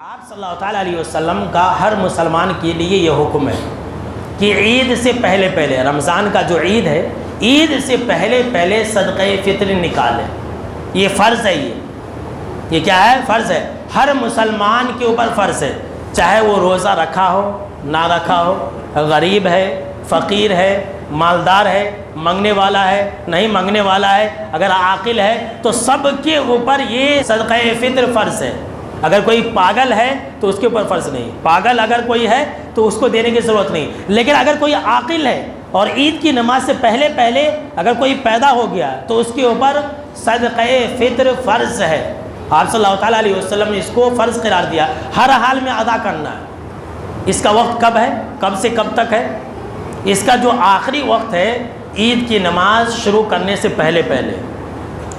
آپ صلی اللہ تعالیٰ علیہ وسلم کا ہر مسلمان کے لیے یہ حکم ہے کہ عید سے پہلے پہلے، رمضان کا جو عید ہے، عید سے پہلے پہلے صدقہ فطر نکالیں۔ یہ فرض ہے، یہ کیا ہے؟ فرض ہے، ہر مسلمان کے اوپر فرض ہے، چاہے وہ روزہ رکھا ہو نہ رکھا ہو، غریب ہے، فقیر ہے، مالدار ہے، منگنے والا ہے، نہیں منگنے والا ہے، اگر عاقل ہے، تو سب کے اوپر یہ صدقہ فطر فرض ہے۔ اگر کوئی پاگل ہے تو اس کے اوپر فرض نہیں، پاگل اگر کوئی ہے تو اس کو دینے کی ضرورت نہیں، لیکن اگر کوئی عاقل ہے اور عید کی نماز سے پہلے پہلے اگر کوئی پیدا ہو گیا تو اس کے اوپر صدقہ فطر فرض ہے۔ آپ صلی اللہ تعالیٰ علیہ وسلم نے اس کو فرض قرار دیا، ہر حال میں ادا کرنا ہے۔ اس کا وقت کب ہے؟ کب سے کب تک ہے؟ اس کا جو آخری وقت ہے عید کی نماز شروع کرنے سے پہلے پہلے،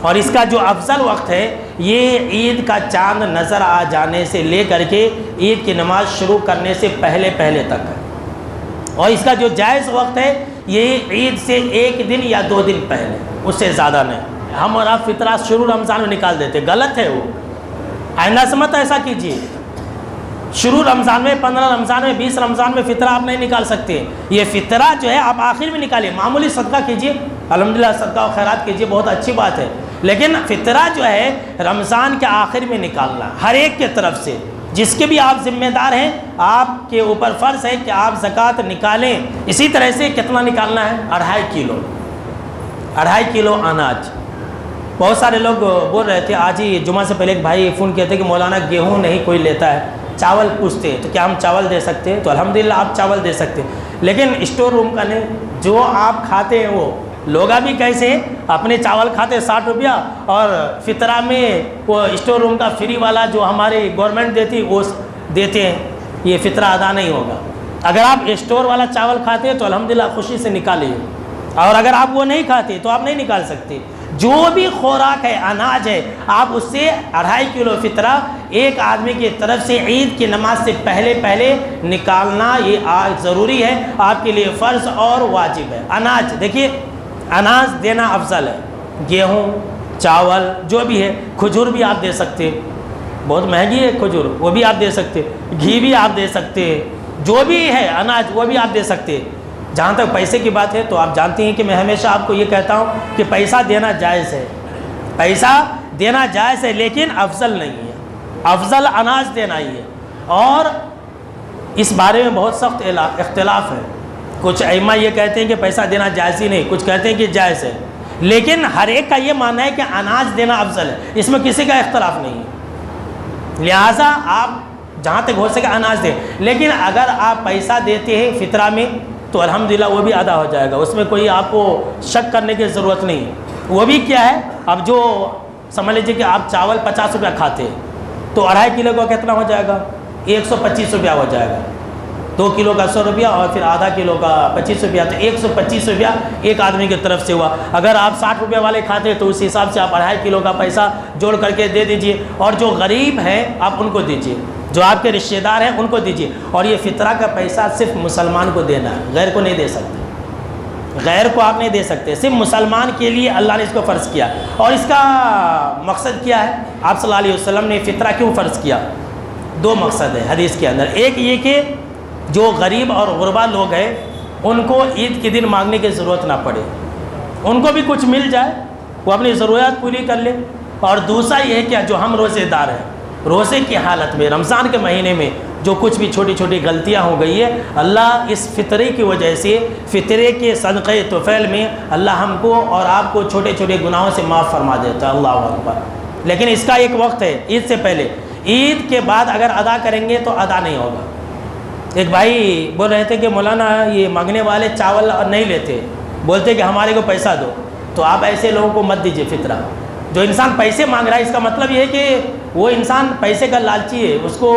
اور اس کا جو افضل وقت ہے یہ عید کا چاند نظر آ جانے سے لے کر کے عید کی نماز شروع کرنے سے پہلے پہلے تک ہے، اور اس کا جو جائز وقت ہے یہ عید سے 1 دن یا 2 دن پہلے، اس سے زیادہ نہیں۔ ہم اور آپ فطرہ شروع رمضان میں نکال دیتے، غلط ہے وہ، آئندہ سے مت ایسا کیجیے۔ شروع رمضان میں، 15 رمضان میں، 20 رمضان میں فطرہ آپ نہیں نکال سکتے، یہ فطرہ جو ہے آپ آخر میں نکالیں، معمولی صدقہ کیجیے، الحمدللہ صدقہ و خیرات کیجیے، بہت اچھی بات ہے، لیکن فطرہ جو ہے رمضان کے آخر میں نکالنا، ہر ایک کے طرف سے، جس کے بھی آپ ذمہ دار ہیں آپ کے اوپر فرض ہے کہ آپ زکوٰۃ نکالیں۔ اسی طرح سے کتنا نکالنا ہے؟ 2.5 کلو، 2.5 کلو اناج۔ بہت سارے لوگ بول رہے تھے، آج ہی جمعہ سے پہلے ایک بھائی فون کیا تھے کہ مولانا گیہوں نہیں کوئی لیتا ہے، چاول پوچھتے ہیں، تو کیا ہم چاول دے سکتے ہیں؟ تو الحمدللہ آپ چاول دے سکتے ہیں، لیکن اسٹور روم کا نہیں، جو آپ کھاتے ہیں وہ لوگا بھی کیسے اپنے چاول کھاتے 60 روپیہ، اور فطرہ میں وہ اسٹور روم کا فری والا جو ہماری گورنمنٹ دیتی وہ دیتے ہیں، یہ فطرہ ادا نہیں ہوگا۔ اگر آپ اسٹور والا چاول کھاتے ہیں تو الحمدللہ خوشی سے نکالیے، اور اگر آپ وہ نہیں کھاتے تو آپ نہیں نکال سکتے۔ جو بھی خوراک ہے، اناج ہے، آپ اس سے 2.5 کلو فطرہ ایک آدمی کی طرف سے عید کی نماز سے پہلے پہلے نکالنا، یہ ضروری ہے، آپ کے لیے فرض اور واجب ہے۔ اناج دیکھیے، اناج دینا افضل ہے، گیہوں، چاول جو بھی ہے، کھجور بھی آپ دے سکتے، بہت مہنگی ہے کھجور، وہ بھی آپ دے سکتے، گھی بھی آپ دے سکتے، جو بھی ہے اناج وہ بھی آپ دے سکتے۔ جہاں تک پیسے کی بات ہے تو آپ جانتے ہیں کہ میں ہمیشہ آپ کو یہ کہتا ہوں کہ پیسہ دینا جائز ہے، پیسہ دینا جائز ہے، لیکن افضل نہیں ہے، افضل اناج دینا ہی ہے، اور اس بارے میں بہت سخت اختلاف ہے۔ کچھ ائمہ یہ کہتے ہیں کہ پیسہ دینا جائز ہی نہیں، کچھ کہتے ہیں کہ جائز ہے، لیکن ہر ایک کا یہ ماننا ہے کہ اناج دینا افضل ہے، اس میں کسی کا اختلاف نہیں ہے، لہٰذا آپ جہاں تک ہو سکے اناج دیں، لیکن اگر آپ پیسہ دیتے ہیں فطرہ میں تو الحمدللہ وہ بھی ادا ہو جائے گا، اس میں کوئی آپ کو شک کرنے کی ضرورت نہیں ہے۔ وہ بھی کیا ہے، اب جو سمجھ لیجیے کہ آپ چاول 50 روپیہ کھاتے ہیں تو 2.5 کلو کا کتنا ہو جائے گا؟ 125 روپیہ ہو جائے گا، 2 کلو کا 100 روپیہ اور پھر آدھا کلو کا 25 روپیہ، تو 125 روپیہ ایک آدمی کی طرف سے ہوا۔ اگر آپ 60 روپیہ والے کھاتے ہیں تو اس حساب سے آپ 2.5 کلو کا پیسہ جوڑ کر کے دے دیجئے، اور جو غریب ہیں آپ ان کو دیجئے، جو آپ کے رشتہ دار ہیں ان کو دیجئے، اور یہ فطرہ کا پیسہ صرف مسلمان کو دینا ہے، غیر کو نہیں دے سکتے، غیر کو آپ نہیں دے سکتے، صرف مسلمان کے لیے اللہ نے اس کو فرض کیا۔ اور اس کا مقصد کیا ہے؟ آپ صلی اللہ علیہ وسلم نے فطرہ کیوں فرض کیا؟ 2 مقصد ہے حدیث کے اندر، ایک یہ کہ جو غریب اور غربا لوگ ہیں ان کو عید کے دن مانگنے کی ضرورت نہ پڑے، ان کو بھی کچھ مل جائے، وہ اپنی ضروریات پوری کر لے، اور دوسرا یہ ہے کہ جو ہم روزے دار ہیں، روزے کی حالت میں رمضان کے مہینے میں جو کچھ بھی چھوٹی چھوٹی غلطیاں ہو گئی ہے، اللہ اس فطرے کی وجہ سے، فطرے کے صدقہ طفیل میں اللہ ہم کو اور آپ کو چھوٹے چھوٹے گناہوں سے معاف فرما دیتا ہے، اللہ اکبر۔ لیکن اس کا ایک وقت ہے، عید سے پہلے، عید کے بعد اگر ادا کریں گے تو ادا نہیں ہوگا۔ ایک بھائی بول رہے تھے کہ مولانا یہ مانگنے والے چاول نہیں لیتے، بولتے کہ ہمارے کو پیسہ دو، تو آپ ایسے لوگوں کو مت دیجیے فطرہ۔ جو انسان پیسے مانگ رہا ہے اس کا مطلب یہ ہے کہ وہ انسان پیسے کا لالچی ہے، اس کو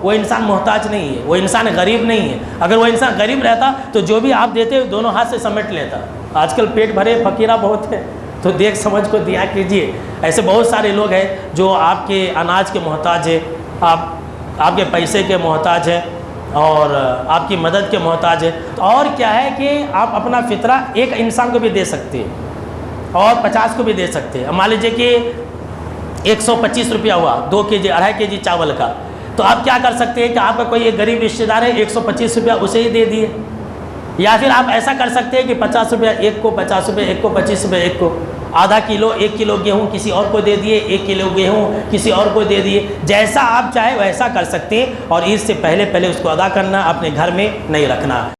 وہ انسان محتاج نہیں ہے، وہ انسان غریب نہیں ہے۔ اگر وہ انسان غریب رہتا تو جو بھی آپ دیتے دونوں ہاتھ سے سمیٹ لیتا۔ آج کل پیٹ بھرے فقیرہ بہت ہے، تو دیکھ سمجھ کو دیا کیجیے۔ ایسے بہت سارے لوگ ہیں جو آپ کے اناج کے محتاج ہیں، آپ کے پیسے کے محتاج ہیں، اور آپ کی مدد کے محتاج ہے۔ اور کیا ہے کہ آپ اپنا فطرہ ایک انسان کو بھی دے سکتے ہیں اور 50 کو بھی دے سکتے ہیں۔ مان لیجیے کہ 125 روپیہ ہوا 2 کے جی 2.5 کے جی چاول کا، تو آپ کیا کر سکتے ہیں کہ آپ کا کوئی ایک غریب رشتہ دار ہے 125 روپیہ اسے ہی دے دیے، یا پھر آپ ایسا کر سکتے ہیں کہ 50 روپیہ ایک کو، 50 روپیہ ایک کو، 25 روپیہ ایک کو، آدھا کلو 1 کلو گیہوں کسی اور کو دے دیے، 1 کلو گیہوں کسی اور کو دے دیے، جیسا آپ چاہے ویسا کر سکتے ہیں، اور عید سے پہلے پہلے اس کو ادا کرنا، اپنے گھر میں نہیں رکھنا۔